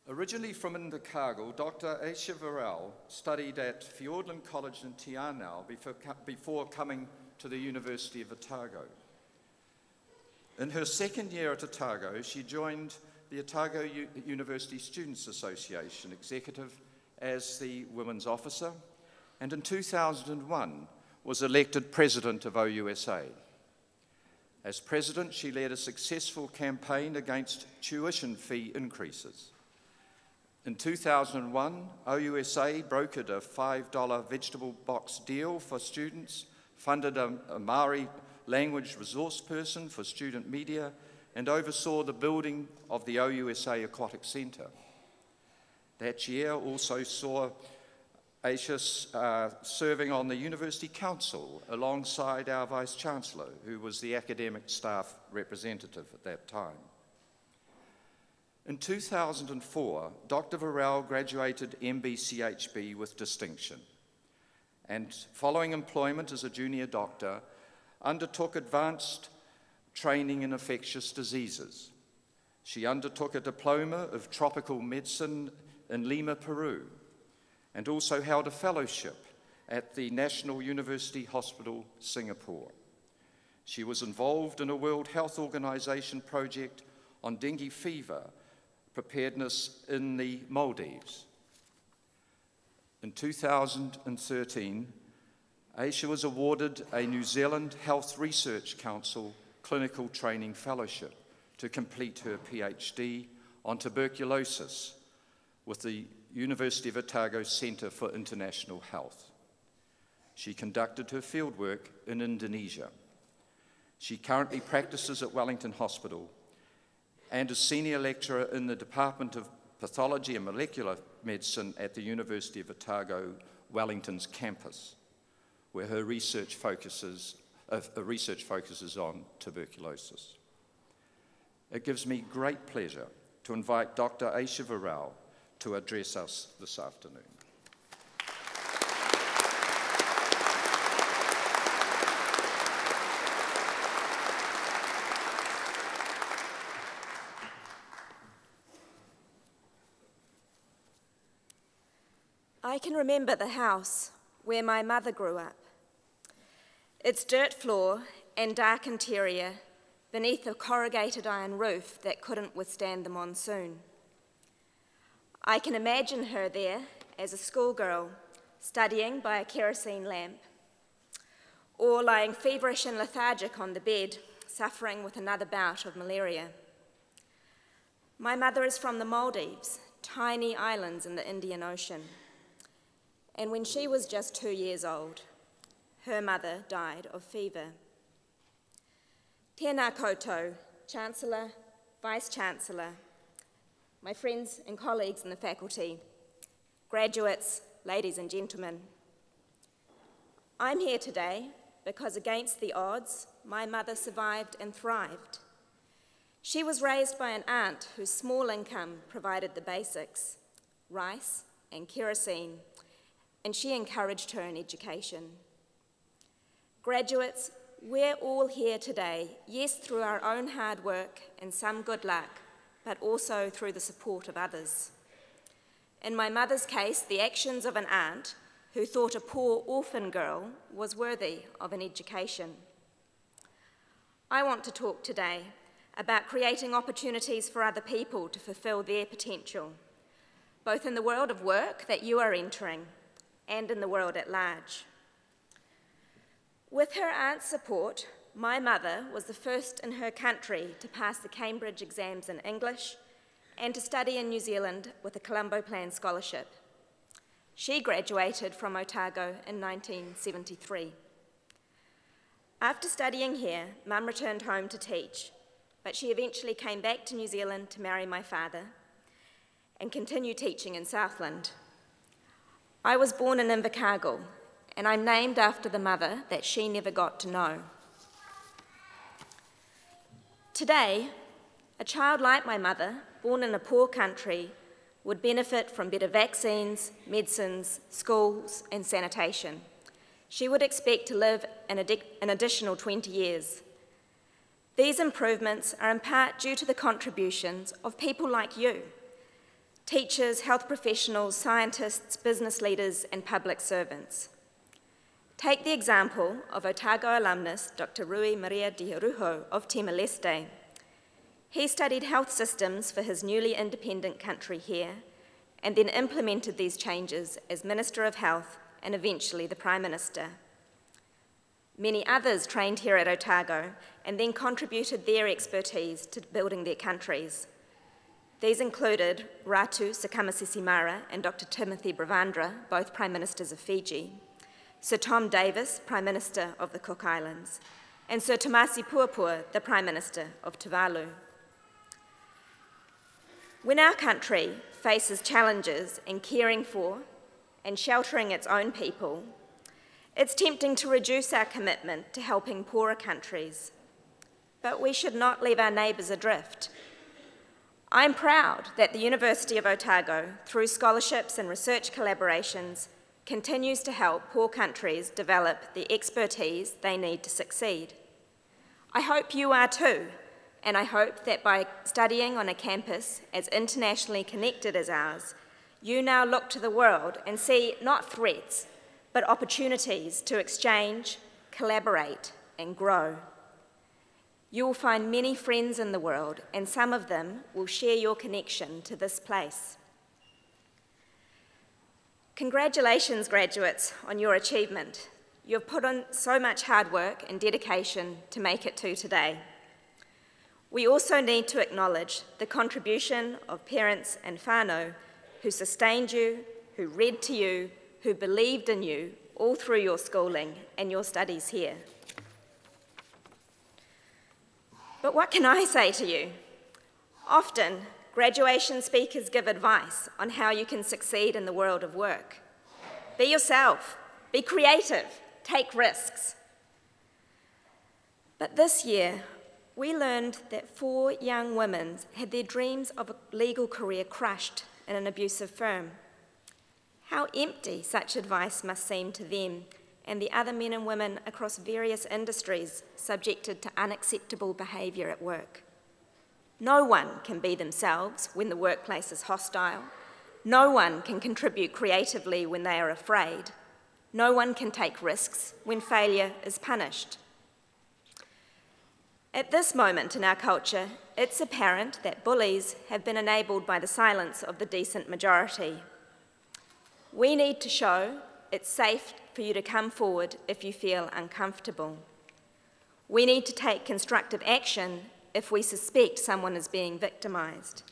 Originally from Otago, Dr. Ayesha Verrall studied at Fiordland College in Te Anau before coming to the University of Otago. In her second year at Otago, she joined the Otago University Students Association executive as the Women's Officer, and in 2001 was elected President of OUSA. As President, she led a successful campaign against tuition fee increases. In 2001, OUSA brokered a $5 vegetable box deal for students, funded a Māori language resource person for student media, and oversaw the building of the OUSA Aquatic Centre. That year also saw Ayesha serving on the University Council alongside our Vice-Chancellor, who was the academic staff representative at that time. In 2004, Dr. Verrall graduated MBCHB with distinction, and following employment as a junior doctor, undertook advanced training in infectious diseases. She undertook a diploma of tropical medicine in Lima, Peru, and also held a fellowship at the National University Hospital, Singapore. She was involved in a World Health Organization project on dengue fever preparedness in the Maldives. In 2013, Ayesha was awarded a New Zealand Health Research Council Clinical Training Fellowship to complete her PhD on tuberculosis with the University of Otago Centre for International Health. She conducted her fieldwork in Indonesia. She currently practices at Wellington Hospital and is senior lecturer in the Department of Pathology and Molecular Medicine at the University of Otago, Wellington's campus, where her research focuses on tuberculosis. It gives me great pleasure to invite Dr. Ayesha Verrall to address us this afternoon. I can remember the house where my mother grew up. Its dirt floor and dark interior beneath a corrugated iron roof that couldn't withstand the monsoon. I can imagine her there as a schoolgirl, studying by a kerosene lamp, or lying feverish and lethargic on the bed, suffering with another bout of malaria. My mother is from the Maldives, tiny islands in the Indian Ocean. And when she was just 2 years old, her mother died of fever. Tēnā koutou, Chancellor, Vice-Chancellor, my friends and colleagues in the faculty, graduates, ladies and gentlemen. I'm here today because against the odds, my mother survived and thrived. She was raised by an aunt whose small income provided the basics, rice and kerosene, and she encouraged her in education. Graduates, we're all here today, yes, through our own hard work and some good luck, but also through the support of others. In my mother's case, the actions of an aunt who thought a poor orphan girl was worthy of an education. I want to talk today about creating opportunities for other people to fulfill their potential, both in the world of work that you are entering and in the world at large. With her aunt's support, my mother was the first in her country to pass the Cambridge exams in English and to study in New Zealand with a Colombo Plan scholarship. She graduated from Otago in 1973. After studying here, Mum returned home to teach, but she eventually came back to New Zealand to marry my father and continue teaching in Southland. I was born in Invercargill, and I'm named after the mother that she never got to know. Today, a child like my mother, born in a poor country, would benefit from better vaccines, medicines, schools, and sanitation. She would expect to live an additional 20 years. These improvements are in part due to the contributions of people like you, teachers, health professionals, scientists, business leaders, and public servants. Take the example of Otago alumnus Dr. Rui Maria de Arujo of Timor-Leste. He studied health systems for his newly independent country here, and then implemented these changes as Minister of Health and eventually the Prime Minister. Many others trained here at Otago and then contributed their expertise to building their countries. These included Ratu Sakamasesimara and Dr. Timothy Bravandra, both Prime Ministers of Fiji, Sir Tom Davis, Prime Minister of the Cook Islands, and Sir Tomasi Puapua, the Prime Minister of Tuvalu. When our country faces challenges in caring for and sheltering its own people, it's tempting to reduce our commitment to helping poorer countries, but we should not leave our neighbours adrift. I'm proud that the University of Otago, through scholarships and research collaborations, continues to help poor countries develop the expertise they need to succeed. I hope you are too, and I hope that by studying on a campus as internationally connected as ours, you now look to the world and see not threats, but opportunities to exchange, collaborate, and grow. You will find many friends in the world, and some of them will share your connection to this place. Congratulations, graduates, on your achievement. You have put on so much hard work and dedication to make it to today. We also need to acknowledge the contribution of parents and whānau who sustained you, who read to you, who believed in you all through your schooling and your studies here. But what can I say to you? Often, graduation speakers give advice on how you can succeed in the world of work. Be yourself, be creative, take risks. But this year, we learned that 4 young women had their dreams of a legal career crushed in an abusive firm. How empty such advice must seem to them and the other men and women across various industries subjected to unacceptable behaviour at work. No one can be themselves when the workplace is hostile. No one can contribute creatively when they are afraid. No one can take risks when failure is punished. At this moment in our culture, it's apparent that bullies have been enabled by the silence of the decent majority. We need to show it's safe for you to come forward if you feel uncomfortable. We need to take constructive action if we suspect someone is being victimised.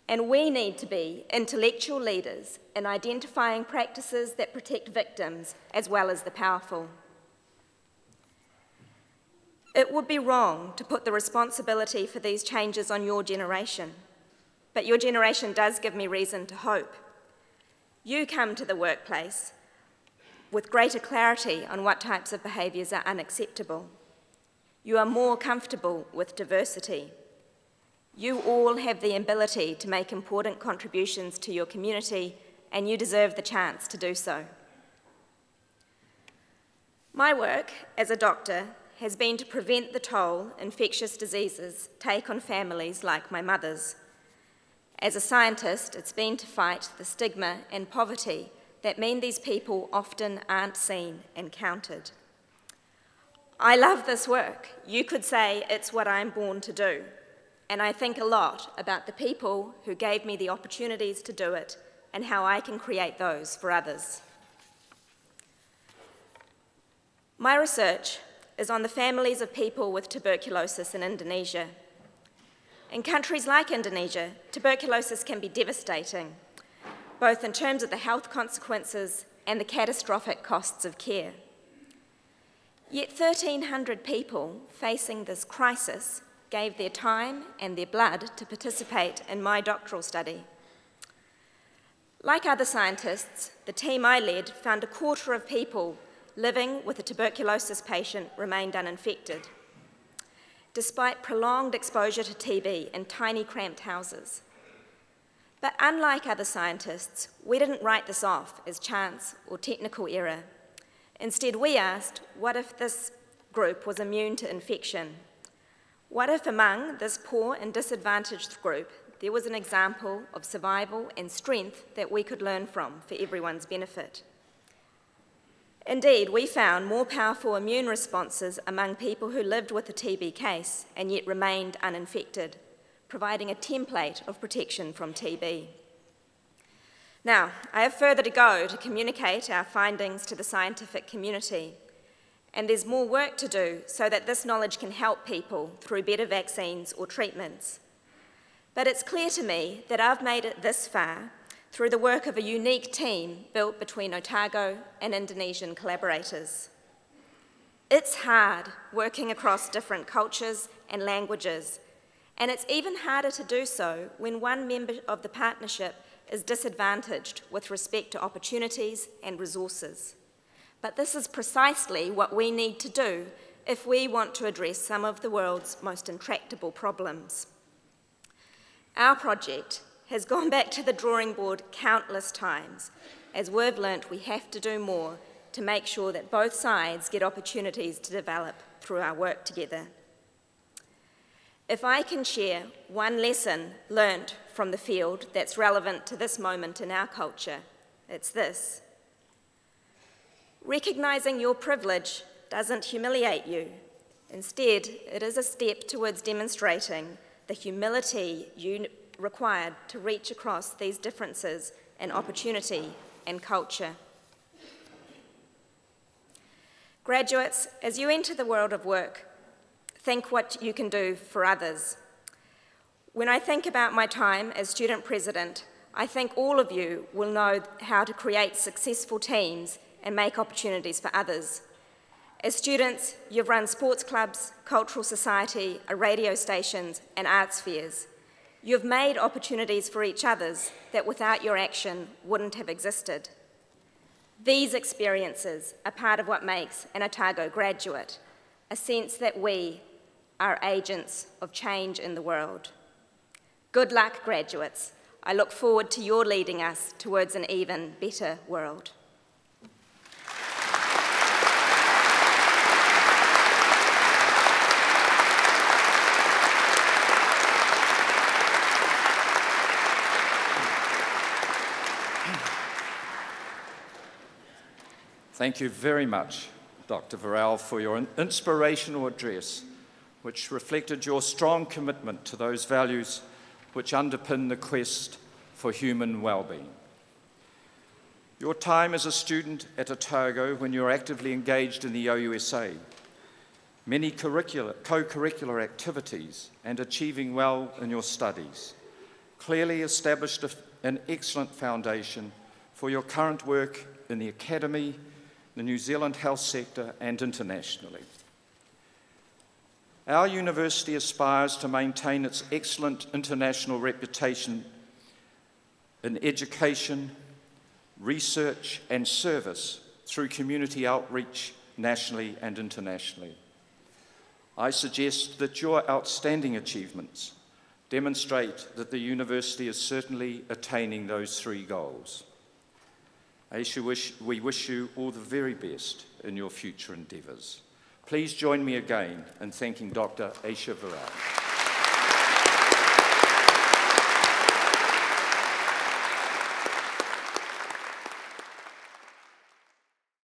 And we need to be intellectual leaders in identifying practices that protect victims as well as the powerful. It would be wrong to put the responsibility for these changes on your generation, but your generation does give me reason to hope. You come to the workplace with greater clarity on what types of behaviours are unacceptable. You are more comfortable with diversity. You all have the ability to make important contributions to your community, and you deserve the chance to do so. My work as a doctor has been to prevent the toll infectious diseases take on families like my mother's. As a scientist, it's been to fight the stigma and poverty that mean these people often aren't seen and counted. I love this work. You could say it's what I'm born to do. And I think a lot about the people who gave me the opportunities to do it and how I can create those for others. My research is on the families of people with tuberculosis in Indonesia. In countries like Indonesia, tuberculosis can be devastating, both in terms of the health consequences and the catastrophic costs of care. Yet 1,300 people facing this crisis gave their time and their blood to participate in my doctoral study. Like other scientists, the team I led found 1/4 of people living with a tuberculosis patient remained uninfected, despite prolonged exposure to TB in tiny cramped houses. But unlike other scientists, we didn't write this off as chance or technical error. Instead, we asked, what if this group was immune to infection? What if among this poor and disadvantaged group, there was an example of survival and strength that we could learn from for everyone's benefit. Indeed, we found more powerful immune responses among people who lived with a TB case and yet remained uninfected, providing a template of protection from TB. Now, I have further to go to communicate our findings to the scientific community, and there's more work to do so that this knowledge can help people through better vaccines or treatments. But it's clear to me that I've made it this far through the work of a unique team built between Otago and Indonesian collaborators. It's hard working across different cultures and languages, and it's even harder to do so when one member of the partnership is disadvantaged with respect to opportunities and resources. But this is precisely what we need to do if we want to address some of the world's most intractable problems. Our project has gone back to the drawing board countless times, as we've learnt we have to do more to make sure that both sides get opportunities to develop through our work together. If I can share one lesson learnt from the field that's relevant to this moment in our culture, it's this. Recognising your privilege doesn't humiliate you. Instead, it is a step towards demonstrating the humility you required to reach across these differences in opportunity and culture. Graduates, as you enter the world of work, think what you can do for others. When I think about my time as student president, I think all of you will know how to create successful teams and make opportunities for others. As students, you've run sports clubs, cultural society, radio stations, and arts fairs. You've made opportunities for each others that without your action wouldn't have existed. These experiences are part of what makes an Otago graduate, a sense that we are agents of change in the world. Good luck, graduates. I look forward to your leading us towards an even better world. Thank you very much, Dr. Verrall, for your inspirational address, which reflected your strong commitment to those values which underpin the quest for human well-being. Your time as a student at Otago, when you were actively engaged in the OUSA, many co-curricular activities and achieving well in your studies, clearly established an excellent foundation for your current work in the academy, the New Zealand health sector, and internationally. Our university aspires to maintain its excellent international reputation in education, research, and service through community outreach nationally and internationally. I suggest that your outstanding achievements demonstrate that the university is certainly attaining those three goals. Ayesha, we wish you all the very best in your future endeavours. Please join me again in thanking Dr. Ayesha Verrall.